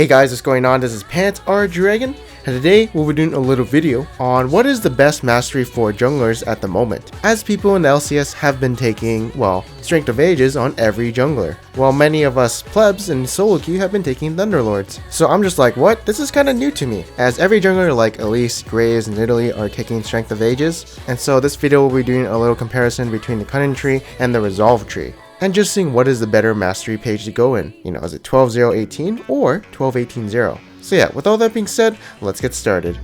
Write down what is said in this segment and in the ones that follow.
Hey guys, what's going on? This is Pants Our Dragon, and today we'll be doing a little video on what is the best mastery for junglers at the moment, as people in the LCS have been taking, well, Strength of Ages on every jungler, while many of us plebs in solo queue have been taking Thunderlords. So I'm just like, what? This is kinda new to me, as every jungler like Elise, Graves, and Italy are taking Strength of Ages, and so this video will be doing a little comparison between the Cunning tree and the Resolve tree, and just seeing what is the better mastery page to go in. You know, is it 12-0-18 or 12-18-0? So yeah, with all that being said, let's get started.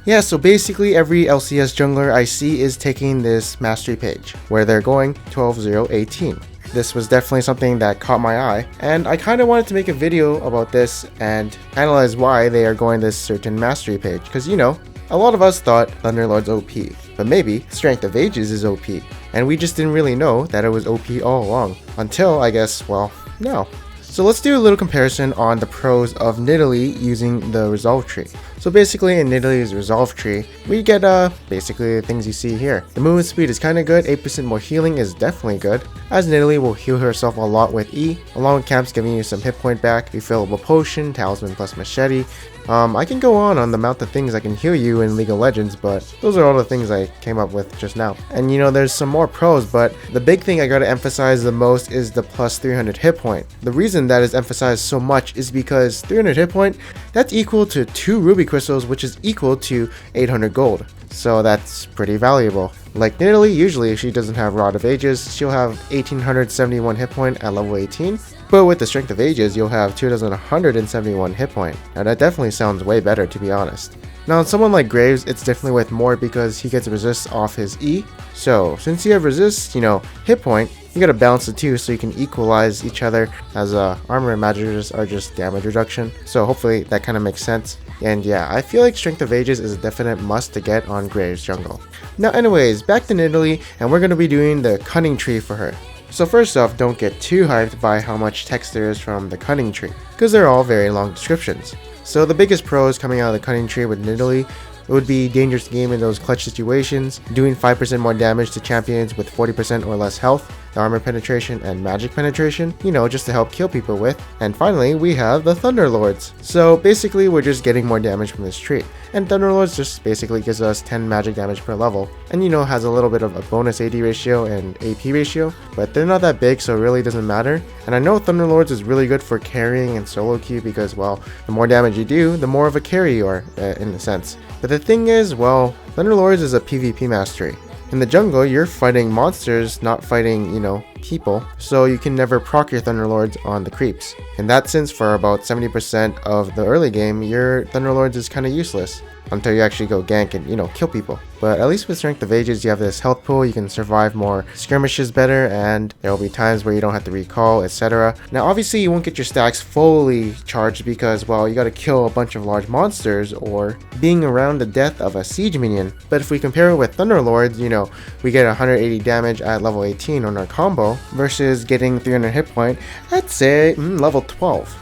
Yeah, so basically every LCS jungler I see is taking this mastery page, where they're going 12-0-18. This was definitely something that caught my eye, and I kind of wanted to make a video about this and analyze why they are going this certain mastery page, because you know, a lot of us thought Thunderlord's OP, but maybe Strength of Ages is OP, and we just didn't really know that it was OP all along, until I guess, well, now. So let's do a little comparison on the pros of Nidalee using the Resolve tree. So basically in Nidalee's Resolve tree, we get basically the things you see here. The movement speed is kinda good, 8% more healing is definitely good, as Nidalee will heal herself a lot with E, along with camps giving you some hit point back, refillable potion, talisman plus machete. I can go on the amount of things I can heal you in League of Legends, but those are all the things I came up with just now. And you know, there's some more pros, but the big thing I gotta emphasize the most is the plus 300 hit point. The reason that is emphasized so much is because 300 hit point, that's equal to 2 ruby crystals, which is equal to 800 gold. So that's pretty valuable. Like Nidalee, usually if she doesn't have Rod of Ages, she'll have 1871 hit point at level 18. But with the Strength of Ages, you'll have 2171 hit point. Now that definitely sounds way better, to be honest. Now on someone like Graves, it's definitely worth more because he gets resist off his E. So since you have resist, you know, hit point, you gotta balance the two so you can equalize each other, as armor and magic are just damage reduction. So hopefully that kind of makes sense. And yeah, I feel like Strength of Ages is a definite must to get on Graves jungle. Now anyways, back to Nidalee, and we're gonna be doing the Cunning tree for her. So first off, don't get too hyped by how much text there is from the Cunning tree, because they're all very long descriptions. So the biggest pros coming out of the Cunning tree with Nidalee, it would be dangerous game in those clutch situations, doing 5% more damage to champions with 40% or less health, the armor penetration and magic penetration, you know, just to help kill people with. And finally, we have the Thunderlords. So basically, we're just getting more damage from this tree. And Thunderlords just basically gives us 10 magic damage per level, and you know, has a little bit of a bonus AD ratio and AP ratio, but they're not that big, so it really doesn't matter. And I know Thunderlords is really good for carrying and solo queue because, well, the more damage you do, the more of a carry you are, in a sense. But the thing is, well, Thunderlords is a PvP mastery. In the jungle, you're fighting monsters, not fighting, you know, people, so you can never proc your Thunderlords on the creeps. In that sense, for about 70% of the early game, your Thunderlords is kinda useless, until you actually go gank and, you know, kill people. But at least with Strength of Ages, you have this health pool, you can survive more skirmishes better, and there will be times where you don't have to recall, etc. Now obviously you won't get your stacks fully charged because, well, you gotta kill a bunch of large monsters or being around the death of a siege minion. But if we compare it with Thunderlords, you know, we get 180 damage at level 18 on our combo versus getting 300 hit point at, say, level 12.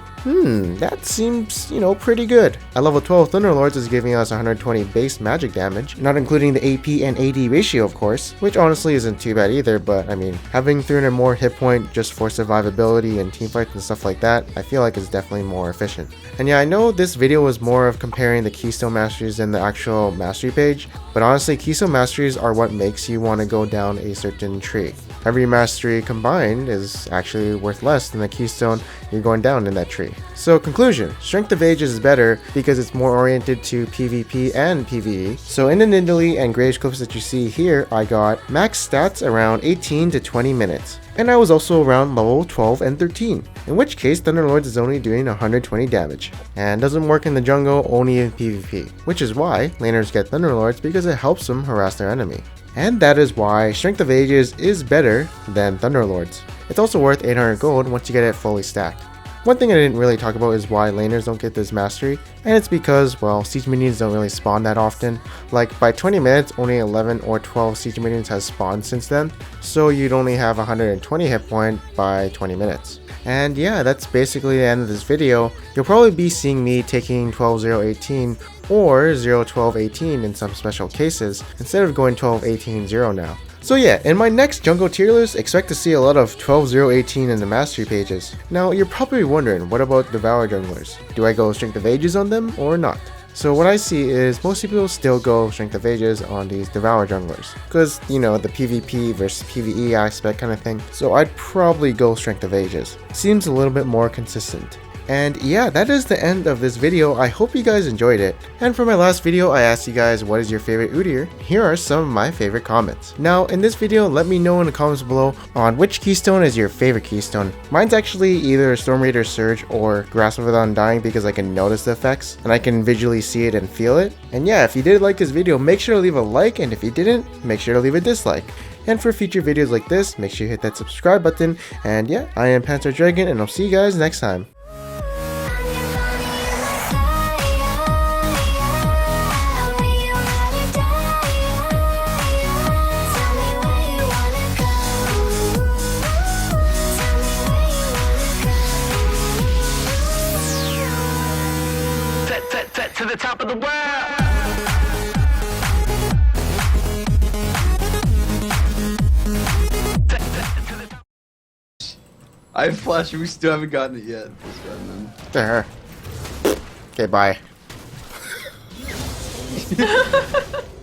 That seems, you know, pretty good. At level 12, Thunderlords is giving us 120 base magic damage, not including the AP and AD ratio, of course, which honestly isn't too bad either, but I mean, having 300 more hit point just for survivability and teamfights and stuff like that, I feel like is definitely more efficient. And yeah, I know this video was more of comparing the Keystone masteries than the actual mastery page, but honestly, Keystone masteries are what makes you want to go down a certain tree. Every mastery combined is actually worth less than the Keystone you're going down in that tree. So conclusion, Strength of Ages is better because it's more oriented to PvP and PvE. So in the Nidalee and Graves clips that you see here, I got max stats around 18 to 20 minutes. And I was also around level 12 and 13, in which case Thunderlords is only doing 120 damage, and doesn't work in the jungle, only in PvP, which is why laners get Thunderlords because it helps them harass their enemy. And that is why Strength of Ages is better than Thunderlords. It's also worth 800 gold once you get it fully stacked. One thing I didn't really talk about is why laners don't get this mastery, and it's because, well, siege minions don't really spawn that often. Like, by 20 minutes, only 11 or 12 siege minions has spawned since then, so you'd only have 120 hit point by 20 minutes. And yeah, that's basically the end of this video. You'll probably be seeing me taking 12-0-18 or 0-12-18 in some special cases, instead of going 12-18-0 now. So yeah, in my next jungle tier list, expect to see a lot of 12-0-18 in the mastery pages. Now, you're probably wondering, what about Devour junglers? Do I go Strength of Ages on them or not? So what I see is most people still go Strength of Ages on these Devour junglers, because, you know, the PvP versus PvE aspect kind of thing. So I'd probably go Strength of Ages. Seems a little bit more consistent. And yeah, that is the end of this video. I hope you guys enjoyed it. And for my last video, I asked you guys what is your favorite Udyr. Here are some of my favorite comments. Now, in this video, let me know in the comments below on which Keystone is your favorite Keystone. Mine's actually either Storm Raider Surge or Grasp of Undying because I can notice the effects and I can visually see it and feel it. And yeah, if you did like this video, make sure to leave a like, and if you didn't, make sure to leave a dislike. And for future videos like this, make sure you hit that subscribe button. And yeah, I am Panther Dragon, and I'll see you guys next time. To the top of the world. I have flash, we still haven't gotten it yet. There. Okay, bye.